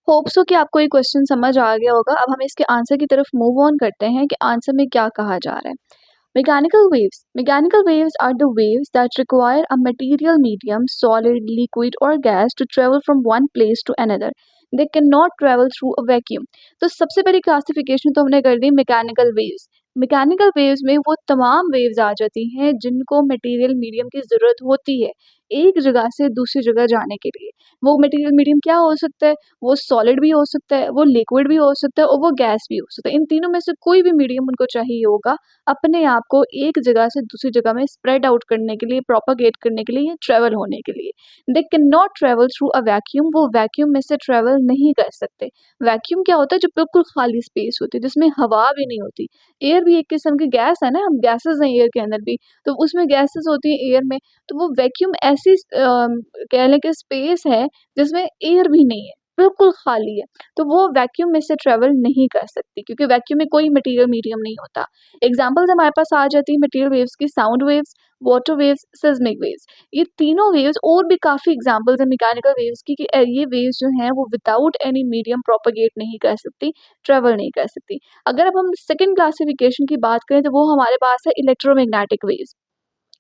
होप सो कि आपको ये क्वेश्चन समझ आ गया होगा। अब हम इसके आंसर की तरफ मूव ऑन करते हैं कि आंसर में क्या कहा जा रहा है। Mechanical waves. Mechanical waves are the waves that require a material medium, solid, liquid, or gas to travel from one place to another. They cannot travel through a vacuum. तो सबसे पहली क्लासिफिकेशन तो हमने कर दी मैकेनिकल वेव्स। मैकेनिकल वेव्स में वो तमाम वेव्स आ जाती हैं जिनको मटेरियल मीडियम की ज़रूरत होती है एक जगह से दूसरी जगह जाने के लिए। वो मटेरियल मीडियम क्या हो सकता है, वो सॉलिड भी हो सकता है, वो लिक्विड भी हो सकता है, और वो गैस भी हो सकता है। इन तीनों में से कोई भी मीडियम उनको चाहिए होगा अपने आप को एक जगह से दूसरी जगह में स्प्रेड आउट करने के लिए, प्रोपागेट करने के लिए, या ट्रैवल होने के लिए। They can not travel through a vacuum. वो वैक्यूम में से ट्रैवल नहीं कर सकते। वैक्यूम क्या होता है, जो बिल्कुल खाली स्पेस होती है जिसमें हवा भी नहीं होती। एयर भी एक किस्म की गैस है ना, हम गैसेस हैं एयर के अंदर भी, तो उसमें गैसेस होती हैं एयर में। तो वो वैक्यूम ऐसी कह लें कि स्पेस है जिसमें एयर भी नहीं है, बिल्कुल खाली है, तो वो वैक्यूम में से ट्रैवल नहीं कर सकती क्योंकि वैक्यूम में कोई मटेरियल मीडियम नहीं होता। एग्ज़ाम्पल्स हमारे पास आ जाती है मटेरियल वेव्स की, sound waves, water waves, seismic waves. ये तीनों वेव्स और भी काफ़ी एग्ज़ाम्पल्स हैं मैकेनिकल वेव्स की कि ये वेव्स जो हैं वो विदाउट एनी मीडियम प्रोपेगेट नहीं कर सकती, ट्रैवल नहीं कर सकती। अगर अब हम सेकंड क्लासिफिकेशन की बात करें तो वो हमारे पास है electromagnetic waves.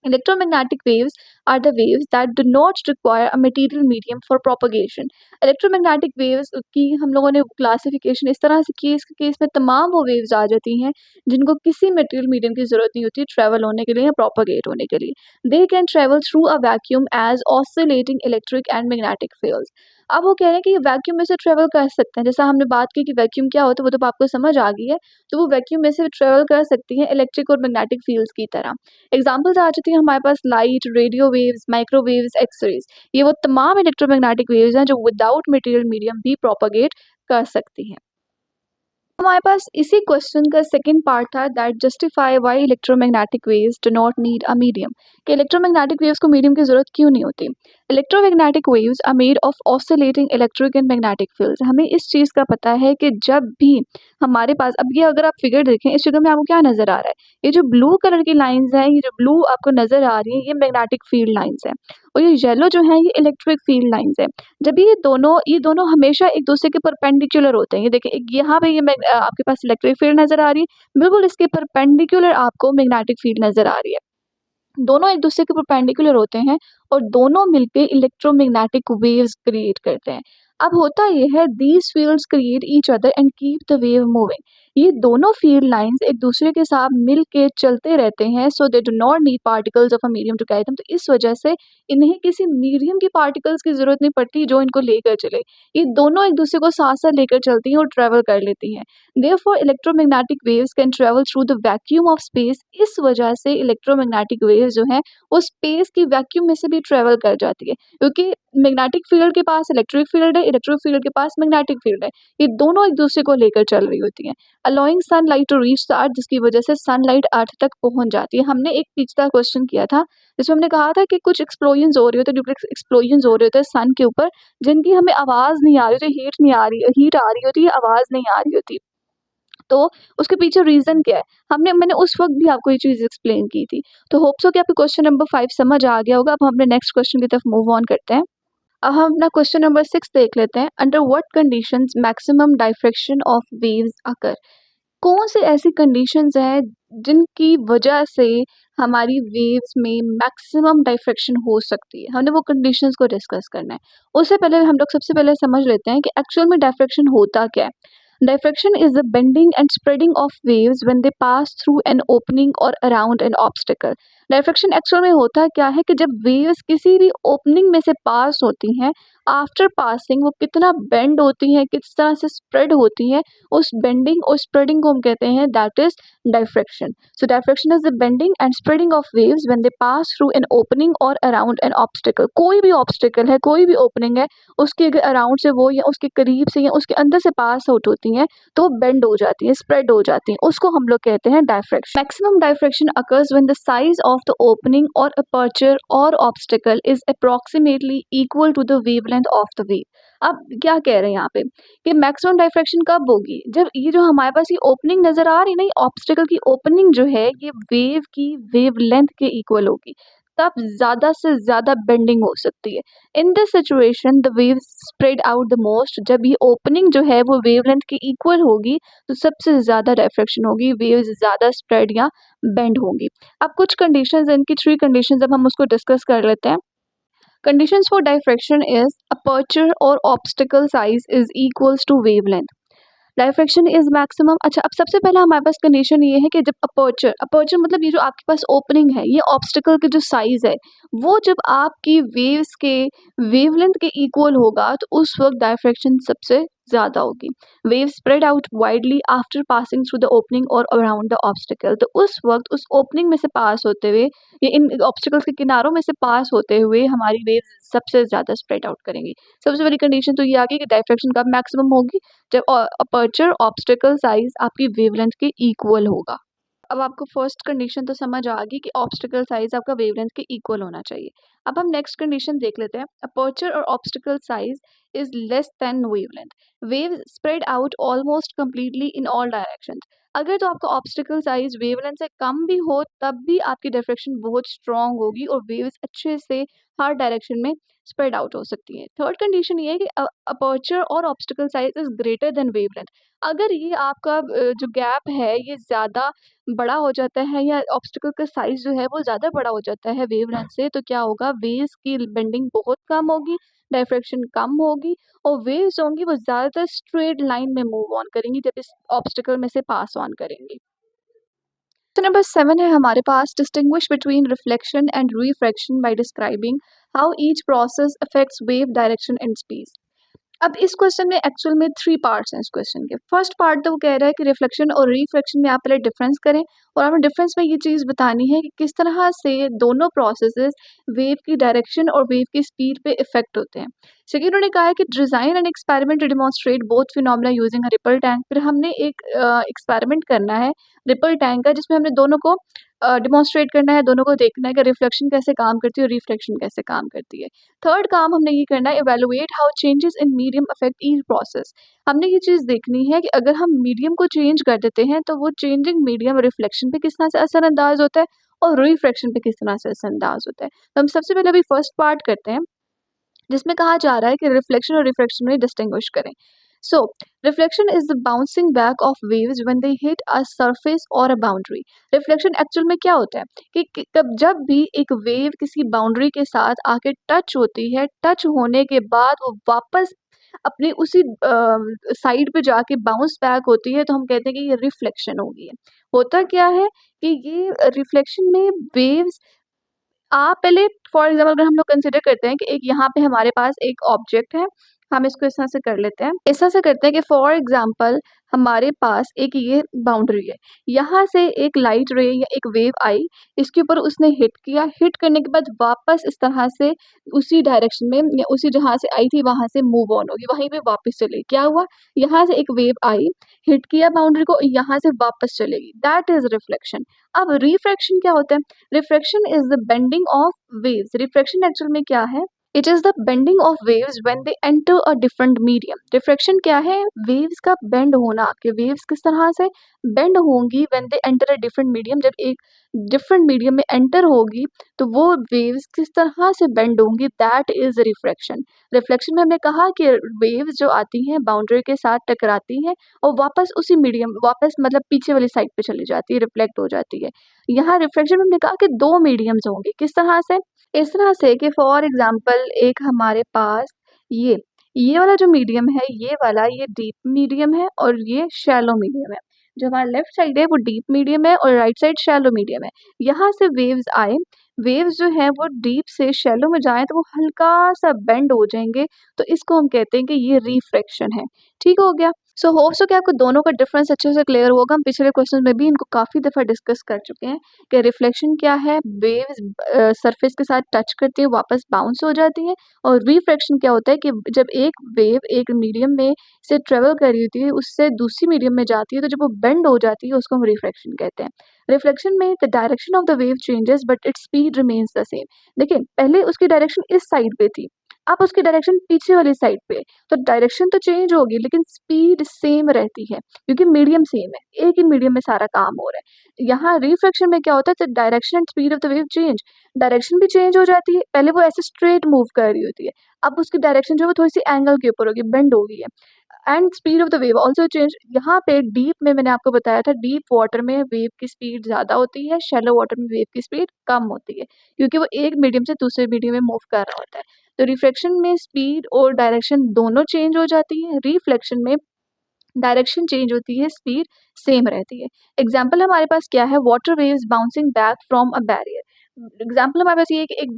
Electromagnetic waves are the waves that do not require a material medium for propagation. Electromagnetic waves की हम लोगों ने क्लासिफिकेशन इस तरह से की, इसके केस में तमाम वो वेव्स आ जाती हैं जिनको किसी मटेरियल मीडियम की ज़रूरत नहीं होती ट्रैवल होने के लिए या प्रोपागेट होने के लिए। They can travel through a vacuum as oscillating electric and magnetic fields. अब वो कह रहे हैं कि वैक्यूम में से ट्रैवल कर सकते हैं, जैसा हमने बात की कि वैक्यूम क्या होता है वो तो आपको समझ आ गई है। तो वो वैक्यूम में से ट्रैवल कर सकती हैं इलेक्ट्रिक और मैग्नेटिक फील्ड्स की तरह। एग्जाम्पल्स आ जाती हैं हमारे पास light, radio waves, microwaves, X-rays. ये वो तमाम इलेक्ट्रोमैग्नेटिक वेव्स हैं जो विदाउट मटेरियल मीडियम भी प्रोपेगेट कर सकती हैं। हमारे पास इसी क्वेश्चन का सेकंड पार्ट था that justify why electromagnetic waves do not need a medium, कि इलेक्ट्रोमैग्नेटिक वेव्स को मीडियम की जरूरत क्यों नहीं होती। Electromagnetic waves are made of oscillating electric and magnetic fields. हमें इस चीज का पता है कि जब भी हमारे पास, अब ये अगर आप फिगर देखें इस फिगर में आपको क्या नजर आ रहा है, ये जो ब्लू कलर की लाइंस हैं, ये जो ब्लू आपको नजर आ रही है ये मैग्नेटिक फील्ड लाइंस है और ये येलो जो है ये इलेक्ट्रिक फील्ड लाइंस है। जब ये दोनों हमेशा एक दूसरे के परपेंडिकुलर होते हैं, ये देखिए एक यहाँ पे आपके पास इलेक्ट्रिक फील्ड नजर आ रही है, बिल्कुल इसके परपेंडिकुलर आपको मैग्नेटिक फील्ड नजर आ रही है। दोनों एक दूसरे के परपेंडिकुलर होते हैं और दोनों मिलके इलेक्ट्रोमैग्नेटिक वेव्स क्रिएट करते हैं। अब होता ये है these fields create each other and keep the wave moving. ये दोनों फील्ड लाइंस एक दूसरे के साथ मिलके चलते रहते हैं, so they do not need particles of a medium to carry them. तो इस वजह से इन्हें किसी मीडियम की पार्टिकल्स की जरूरत नहीं पड़ती जो इनको लेकर चले। ये दोनों एक दूसरे को साथ साथ लेकर चलती हैं और ट्रेवल कर लेती हैं। Therefore, electromagnetic waves can travel through the vacuum of space। इस वजह से इलेक्ट्रोमैग्नेटिक वेव्स जो हैं वो स्पेस की वैक्यूम में से भी ट्रेवल कर जाती है क्योंकि मैग्नेटिक फील्ड के पास इलेक्ट्रिक फील्ड है, इलेक्ट्रिक फील्ड के पास मैग्नेटिक फील्ड है। ये दोनों एक दूसरे को लेकर चल रही होती हैं, allowing sunlight to reach the earth, जिसकी वजह से सनलाइट अर्थ तक पहुंच जाती है। हमने एक पिछला क्वेश्चन किया था जिसमें हमने कहा था कि कुछ एक्सप्लोजन हो रहे होते हैं, न्यूक्लियर एक्सप्लोजन हो रहे होते हैं सन के ऊपर, जिनकी हमें आवाज नहीं आ रही होती, हीट नहीं आ रही, हीट आ रही होती है, आवाज नहीं आ रही होती। तो उसके पीछे रीज़न क्या है? मैंने उस वक़्त भी आपको ये चीज़ एक्सप्लेन की थी। तो होप सो कि आपको क्वेश्चन नंबर 5 समझ आ गया होगा। अब हम अपने नेक्स्ट क्वेश्चन की तरफ मूव ऑन करते हैं। अब हम अपना क्वेश्चन नंबर 6 देख लेते हैं। Under what conditions maximum diffraction of waves occur? कौन सी ऐसी कंडीशंस हैं जिनकी वजह से हमारी वेव्स में मैक्सिमम डाइफ्रैक्शन हो सकती है? हमने वो कंडीशंस को डिस्कस करना है। उससे पहले हम लोग सबसे पहले समझ लेते हैं कि एक्चुअल में डाइफ्रैक्शन होता क्या है? Diffraction is the bending and spreading of waves when they pass through an opening or around an obstacle। Diffraction actual में होता क्या है कि जब वेव्स किसी भी ओपनिंग में से पास होती हैं, आफ्टर पासिंग वो कितना बेंड होती हैं, किस तरह से स्प्रेड होती हैं, उस बेंडिंग और स्प्रेडिंग को हम कहते हैं that is diffraction. So diffraction is the bending and spreading of waves when they pass through an opening और अराउंड एन ऑब्स्टिकल। कोई भी ऑब्स्टिकल है, कोई भी ओपनिंग है, उसके अराउंड से वो या उसके करीब से या उसके अंदर से पास आउट होती हैं तो बेंड हो जाती हैं, स्प्रेड हो जाती हैं, उसको हम लोग कहते हैं diffraction. Maximum diffraction occurs when the size of the opening और अपर्चर और obstacle is approximately equal to the wavelength of the wave. अब क्या कह रहे हैं यहाँ पे कि मैक्सिमम डाइफ्रैक्शन कब होगी? जब ये जो हमारे पास ये ओपनिंग नजर आ रही है ना, ऑब्स्टिकल की ओपनिंग जो है ये वेव की वेवलेंथ के इक्वल होगी, तब ज़्यादा से ज़्यादा बेंडिंग हो सकती है। In this situation the wave spread out the most. जब ये ओपनिंग जो है वो वेवलेंथ के इक्वल होगी तो सबसे ज़्यादा डाइफ्रैक्शन होगी, वेव्स ज़्यादा स्प्रेड या बेंड होंगी। अब कुछ कंडीशंस, इनकी 3 कंडीशंस, अब हम उसको डिस्कस कर लेते हैं। Conditions for diffraction is aperture और obstacle size is equals to wavelength. Diffraction is maximum. अच्छा, अब सबसे पहला हमारे पास कंडीशन ये है कि जब अपर्चर, अपर्चर मतलब ये जो आपके पास ओपनिंग है, ये ऑब्स्टिकल की जो साइज है वो जब आपकी वेव्स के वेवलेंथ के इक्वल होगा तो उस वक्त डाइफ्रैक्शन सबसे ज़्यादा होगी। Wave spread out widely after passing through the opening और अराउंड द ऑब्स्टिकल। तो उस वक्त उस ओपनिंग में से पास होते हुए या इन ऑब्स्टिकल्स के किनारों में से पास होते हुए हमारी वेव सबसे ज़्यादा स्प्रेड आउट करेंगी। सबसे बड़ी कंडीशन तो ये आ गई कि डाइफ्रैक्शन कब मैक्सिमम होगी? जब अपर्चर ऑब्स्टिकल साइज आपकी वेवलेंथ के इक्वल होगा। अब आपको फर्स्ट कंडीशन तो समझ आ गई कि ऑब्स्टिकल साइज आपका वेवलेंथ के इक्वल होना चाहिए। अब हम नेक्स्ट कंडीशन देख लेते हैं। अपर्चर और obstacle size is less than wavelength. Wave spread out almost completely in all directions. अगर तो आपका ऑब्स्टिकल साइज वेवलेंथ से कम भी हो तब भी आपकी डिफ्रेक्शन बहुत स्ट्रांग होगी और वेव्स अच्छे से हर डायरेक्शन में स्प्रेड आउट हो सकती है। थर्ड कंडीशन ये है कि अपर्चर और obstacle size is greater than wavelength. अगर ये आपका जो गैप है ये ज़्यादा बड़ा हो जाता है या ऑब्स्टिकल का साइज जो है वो ज़्यादा बड़ा हो जाता है वेवलेंथ से, तो क्या होगा, वेव्स की बेंडिंग बहुत कम होगी, डायफ्रेक्शन कम होगी और वेव्स होंगी वो ज़्यादातर स्ट्रेट लाइन में मूव ऑन करेंगी जब इस ऑब्स्टिकल में से पास ऑन करेंगी। क्वेश्चन नंबर 7 है हमारे पास, distinguish between reflection and refraction by describing how each process affects wave direction and speed. अब इस क्वेश्चन में एक्चुअल में 3 पार्ट्स हैं इस क्वेश्चन के। फर्स्ट पार्ट तो वो कह रहा है कि रिफ्लेक्शन और रिफ्रैक्शन में आप पहले डिफरेंस करें और हमें डिफरेंस में ये चीज़ बतानी है कि किस तरह से दोनों प्रोसेसेस वेव की डायरेक्शन और वेव की स्पीड पे इफेक्ट होते हैं। सेकेंड उन्होंने कहा है कि design and experiment to demonstrate both phenomena using a ripple tank. फिर हमने एक एक्सपेरिमेंट करना है रिपल टैंक का जिसमें हमने दोनों को डिमॉन्स्ट्रेट करना है, दोनों को देखना है कि रिफ्लेक्शन कैसे काम करती है और रिफ्रैक्शन कैसे काम करती है। थर्ड काम हमने ये करना है, evaluate how changes in medium affect each process. हमने ये चीज़ देखनी है कि अगर हम मीडियम को चेंज कर देते हैं तो वो चेंजिंग मीडियम रिफ्लेक्शन पे किस तरह से असरअंदाज होता है और रिफ्रैक्शन पे किस तरह से असरअंदाज होता है। तो हम सबसे पहले अभी फर्स्ट पार्ट करते हैं जिसमें कहा जा रहा है कि रिफ्लेक्शन और रिफ्रैक्शन में डिस्टिंग्विश करें। So reflection is the bouncing back of waves when they hit a surface और अ बाउंड्री। रिफ्लेक्शन एक्चुअल में क्या होता है कि कब जब भी एक वेव किसी बाउंड्री के साथ आके टच होती है, टच होने के बाद वो वापस अपने उसी साइड पे जाके बाउंस बैक होती है तो हम कहते हैं कि ये रिफ्लेक्शन हो गई है। होता क्या है कि ये रिफ्लेक्शन में वेव्स आप पहले फॉर एग्जाम्पल अगर हम लोग कंसिडर करते हैं कि एक यहाँ पे हमारे पास एक ऑब्जेक्ट है, हम इसको इस तरह से कर लेते हैं, इस तरह से करते हैं कि फॉर एग्जाम्पल हमारे पास एक ये बाउंड्री है, यहाँ से एक लाइट रे या एक वेव आई, इसके ऊपर उसने हिट किया, हिट करने के बाद वापस इस तरह से उसी डायरेक्शन में या उसी जहाँ से आई थी वहां से मूव ऑन होगी, वहीं पे वापस चलेगी। क्या हुआ, यहाँ से एक वेव आई, हिट किया बाउंड्री को, यहाँ से वापस चलेगी, दैट इज रिफ्लेक्शन। अब रिफ्रैक्शन क्या होता है, refraction is the bending of waves. Refraction actual में क्या है, it is the bending of waves when they enter a different medium. Refraction क्या है, वेव्स का बेंड होना, कि वेव्स किस तरह से बेंड होंगी when they enter a different medium, जब एक डिफरेंट मीडियम में एंटर होगी तो वो वेव्स किस तरह से बेंड होंगी, दैट इज रिफ्रैक्शन। रिफ्लेक्शन में हमने कहा कि वेव्स जो आती हैं बाउंड्री के साथ टकराती हैं और वापस उसी मीडियम वापस मतलब पीछे वाली साइड पे चली जाती है, रिफ्लेक्ट हो जाती है। यहाँ रिफ्लेक्शन में हमने कहा कि 2 मीडियम्स होंगे, किस तरह से, इस तरह से कि फॉर एग्जांपल एक हमारे पास ये वाला जो मीडियम है, ये वाला ये डीप मीडियम है और ये शैलो मीडियम है। जो हमारा लेफ्ट साइड है वो डीप मीडियम है और राइट साइड शैलो मीडियम है। यहाँ से वेव्स आए, वेव्स जो है वो डीप से शैलो में जाएँ तो वो हल्का-सा बेंड हो जाएँगे, तो इसको हम कहते हैं कि ये रिफ्रैक्शन है। ठीक हो गया? सो होप सो कि आपको दोनों का डिफरेंस अच्छे से क्लियर होगा। हम पिछले क्वेश्चन में भी इनको काफ़ी दफ़ा डिस्कस कर चुके हैं कि रिफ्लेक्शन क्या है, वेव्स सरफेस के साथ टच करती है, वापस बाउंस हो जाती है और रिफ्रैक्शन क्या होता है कि जब एक वेव एक मीडियम में से ट्रेवल कर रही होती है, उससे दूसरी मीडियम में जाती है, तो जब वो बेंड हो जाती है, उसको हम रिफ्रैक्शन कहते हैं। रिफ्लेक्शन में the direction of the wave changes but its speed remains the same. देखिए, पहले उसकी डायरेक्शन इस साइड पे थी, अब उसकी डायरेक्शन पीछे वाली साइड पे है। तो डायरेक्शन तो चेंज होगी लेकिन स्पीड सेम रहती है क्योंकि मीडियम सेम है, एक ही मीडियम में सारा काम हो रहा है। यहाँ रिफ्रैक्शन में क्या होता है, तो direction and speed of the wave change, direction भी चेंज हो जाती है। पहले वो ऐसे स्ट्रेट मूव कर रही होती है, अब उसकी डायरेक्शन जो है वो थोड़ी सी एंगल के ऊपर होगी, बेंड हो गई है। And speed of the wave also change. यहाँ पे डीप में मैंने आपको बताया था, डीप वाटर में वेव की स्पीड ज़्यादा होती है, शैलो वाटर में वेव की स्पीड कम होती है क्योंकि वो एक मीडियम से दूसरे मीडियम में मूव कर रहा होता है। तो रिफ्लेक्शन में स्पीड और डायरेक्शन दोनों चेंज हो जाती है, रिफ्लेक्शन में डायरेक्शन चेंज होती है, स्पीड सेम रहती है। एग्जाम्पल हमारे पास क्या है, water waves bouncing back from a barrier. Example हमारे पास ये है कि एक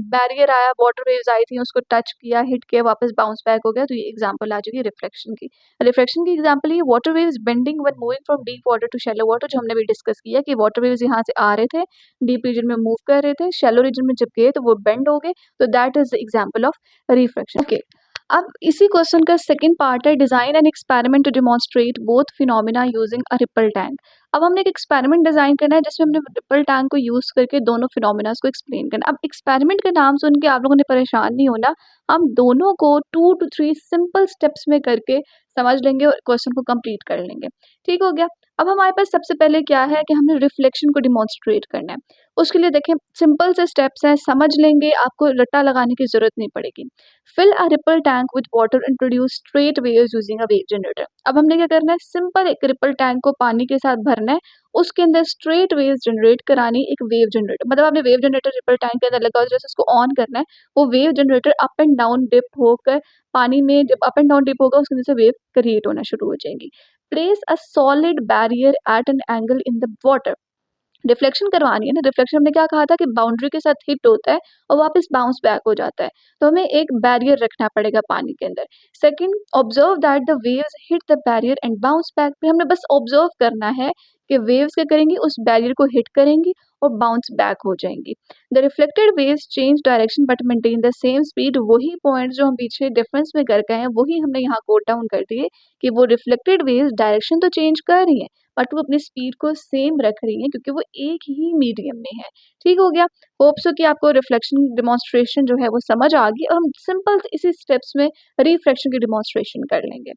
बैरियर आया, वाटर वेव्स आई थी, उसको टच किया, हिट किया, वापस बाउंस बैक हो गया, तो ये एग्जाम्पल आ चुकी है रिफ्लेक्शन की। रिफ्लेक्शन की एग्जाम्पल ये water waves bending when moving from deep water to shallow water, जो हमने भी डिस्कस किया कि वाटर वेव्स यहाँ से आ रहे थे, डीप रीजन में मूव कर रहे थे, शैलो रीजन में जब गए तो वो बेंड हो गए, तो that is the example of reflection. Okay, अब इसी क्वेश्चन का सेकंड पार्ट है, design and experiment to demonstrate both phenomena using a ripple tank. अब हमने एक एक्सपेरिमेंट डिज़ाइन करना है जिसमें हमने रिपल टैंक को यूज़ करके दोनों फिनोमेनास को एक्सप्लेन करना है। अब एक्सपेरिमेंट का नाम सुन के आप लोगों ने परेशान नहीं होना, हम दोनों को 2 टू 3 सिंपल स्टेप्स में करके समझ लेंगे और क्वेश्चन को कंप्लीट कर लेंगे। ठीक हो गया? अब हमारे पास सबसे पहले क्या है कि हमें रिफ्लेक्शन को डिमॉन्स्ट्रेट करना है। उसके लिए देखें सिंपल से स्टेप्स हैं, समझ लेंगे, आपको रट्टा लगाने की ज़रूरत नहीं पड़ेगी। Fill a ripple tank with water and produce straight waves using a wave generator. अब हमने क्या करना है, सिंपल एक रिपल टैंक को पानी के साथ भरना है, उसके अंदर स्ट्रेट वेव्स जनरेट करानी, एक वेव जनरेटर मतलब आपने वेव जनरेटर रिपल टैंक के अंदर लगा हो, जैसे उसको ऑन करना है, वो wave generator up and down dip होकर पानी में जब अप एंड डाउन डिप होगा उसके अंदर से वेव क्रिएट होना शुरू हो जाएंगी। Place a solid barrier at an angle in the water. Reflection करवानी है ना, रिफ्लेक्शन हमने क्या कहा था कि बाउंड्री के साथ हिट होता है और वापस बाउंस बैक हो जाता है, तो हमें एक बैरियर रखना पड़ेगा पानी के अंदर। Second, observe that the waves hit the barrier and bounce back. फिर हमने बस ऑब्जर्व करना है कि वेव्स क्या करेंगी, उस बैरियर को हिट करेंगी और बाउंस बैक हो जाएंगी। The reflected waves change direction but maintain the same speed. वही पॉइंट जो हम पीछे डिफरेंस में कर गए हैं वही हमने यहाँ कोट डाउन कर दिए कि वो रिफ्लेक्टेड वेव्स डायरेक्शन तो चेंज कर रही है बट वो अपनी स्पीड को सेम रख रही हैं क्योंकि वो एक ही मीडियम में है। ठीक हो गया? होप सो कि आपको रिफ्लेक्शन डिमॉन्स्ट्रेशन जो है वो समझ आ गई और हम सिंपल इसी स्टेप्स में रिफ्रैक्शन की डिमॉन्स्ट्रेशन कर लेंगे।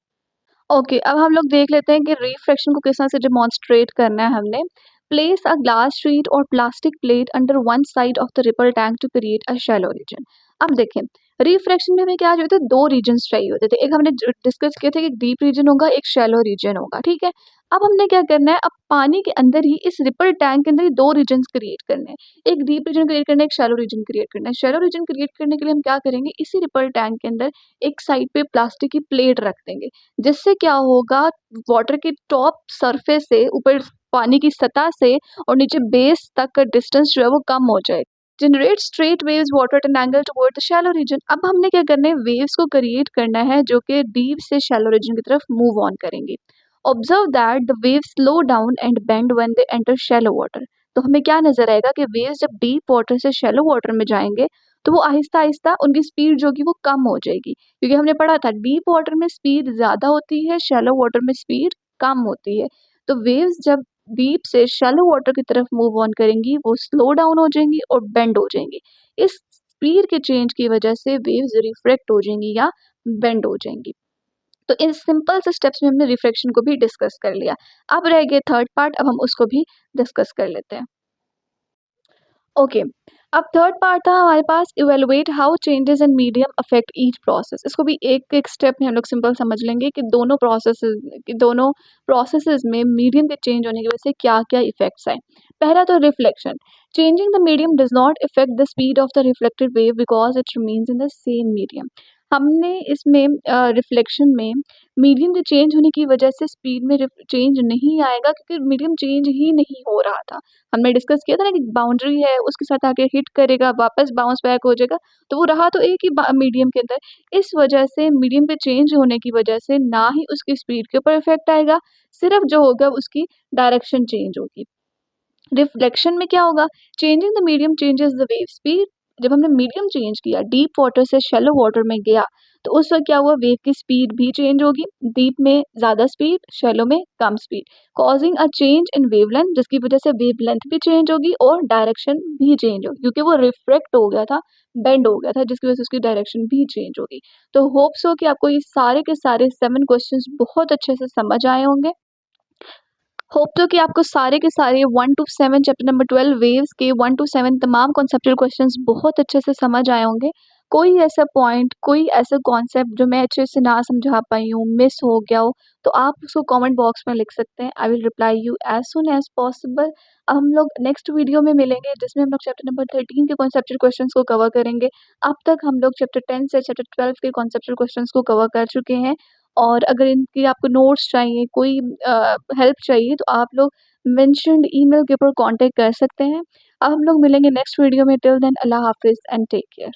ओके, अब हम लोग देख लेते हैं कि रिफ्रैक्शन को किस तरह से डिमॉन्स्ट्रेट करना है हमने। प्लेस अ ग्लास शीट और plastic plate under one side of the ripple tank to create a shallow region. अब देखें, रिफ्रैक्शन में हमें क्या चाहिए होता है, दो रीजन्स चाहिए होते थे। एक हमने डिस्कस किया था कि एक डीप रीजन होगा, एक शैलो रीजन होगा, ठीक है? अब हमने क्या करना है, अब पानी के अंदर ही इस रिपल टैंक के अंदर ही दो रीजन्स क्रिएट करने हैं। एक डीप रीजन क्रिएट करना है, एक शैलो रीजन क्रिएट करना है। शैलो रीजन क्रिएट करने के लिए हम क्या करेंगे, इसी रिपल टैंक के अंदर एक साइड पे प्लास्टिक की प्लेट रख देंगे, जिससे क्या होगा, वाटर के टॉप सरफेस से ऊपर पानी की सतह से और नीचे बेस तक का डिस्टेंस जो है वो कम हो जाए। Generate straight waves water at an angle toward the shallow region. अब हमने क्या करना है, वेव्स को क्रिएट करना है जो कि डीप से शैलो रीजन की तरफ मूव ऑन करेंगे। Observe that the waves slow down and bend when they enter shallow water. तो हमें क्या नजर आएगा कि वेव्स जब डीप वाटर से शैलो वाटर में जाएंगे तो वो आहिस्ता आहिस्ता उनकी स्पीड जो कि वो कम हो जाएगी, क्योंकि हमने पढ़ा था डीप वाटर में स्पीड ज़्यादा होती है, शैलो वाटर में स्पीड कम होती है। तो वेव्स जब डीप से शैलो वाटर की तरफ मूव ऑन करेंगी वो स्लो डाउन हो जाएंगी और बेंड हो जाएंगी। इस स्पीड के चेंज की वजह से वेव्स रिफ्रैक्ट हो जाएंगी या बेंड हो जाएंगी। तो इन सिंपल से स्टेप्स में हमने रिफ्रैक्शन को भी डिस्कस कर लिया। अब रह गए थर्ड पार्ट, अब हम उसको भी डिस्कस कर लेते हैं। ओके, अब थर्ड पार्ट था हमारे पास, evaluate how changes in medium affect each process. इसको भी एक एक स्टेप में हम लोग सिंपल समझ लेंगे कि दोनों प्रोसेसेस में मीडियम के चेंज होने की वजह से क्या क्या इफेक्ट्स आए। पहला तो reflection. Changing the medium does not effect the speed of the reflected wave because it remains in the same medium. हमने इसमें रिफ्लेक्शन में मीडियम के चेंज होने की वजह से स्पीड में चेंज नहीं आएगा क्योंकि मीडियम चेंज ही नहीं हो रहा था। हमने डिस्कस किया था ना कि बाउंड्री है उसके साथ आके हिट करेगा वापस बाउंस बैक हो जाएगा, तो वो रहा तो एक ही मीडियम के अंदर। इस वजह से मीडियम के चेंज होने की वजह से ना ही उसकी स्पीड के ऊपर इफेक्ट आएगा, सिर्फ जो होगा उसकी डायरेक्शन चेंज होगी। रिफ्लेक्शन में क्या होगा, changing the medium changes the wave speed. जब हमने मीडियम चेंज किया, डीप वाटर से शैलो वाटर में गया, तो उस वक्त क्या हुआ, वेव की स्पीड भी चेंज होगी, डीप में ज़्यादा स्पीड, शैलो में कम speed, causing a change in wavelength, जिसकी वजह से वेवलेंथ भी चेंज होगी और डायरेक्शन भी चेंज होगी क्योंकि वो रिफ्रेक्ट हो गया था, बेंड हो गया था, जिसकी वजह से उसकी डायरेक्शन भी चेंज होगी। तो होप्स हो कि आपको ये सारे के सारे 7 क्वेश्चंस बहुत अच्छे से समझ आए होंगे। होप तो कि आपको सारे के सारे 1 टू 7 चैप्टर नंबर 12 वेव्स के 1 टू 7 तमाम कॉन्सेप्चुअल क्वेश्चंस बहुत अच्छे से समझ आए होंगे। कोई ऐसा पॉइंट, कोई ऐसा कॉन्सेप्ट जो मैं अच्छे से ना समझा पाई हूँ, मिस हो गया हो, तो आप उसको कमेंट बॉक्स में लिख सकते हैं। I will reply you as soon as possible. अब हम लोग नेक्स्ट वीडियो में मिलेंगे जिसमें हम लोग चैप्टर नंबर 13 के कॉन्सेप्चुअल क्वेश्चंस को कवर करेंगे। अब तक हम लोग चैप्टर 10 से चैप्टर 12 के कॉन्सेप्चुअल क्वेश्चंस को कवर कर चुके हैं। और अगर इनकी आपको नोट्स चाहिए, कोई हेल्प चाहिए, तो आप लोग मेंशन्ड ईमेल के ऊपर कांटेक्ट कर सकते हैं। अब हम लोग मिलेंगे नेक्स्ट वीडियो में। टिल देन अल्लाह हाफ़िज़ एंड टेक केयर।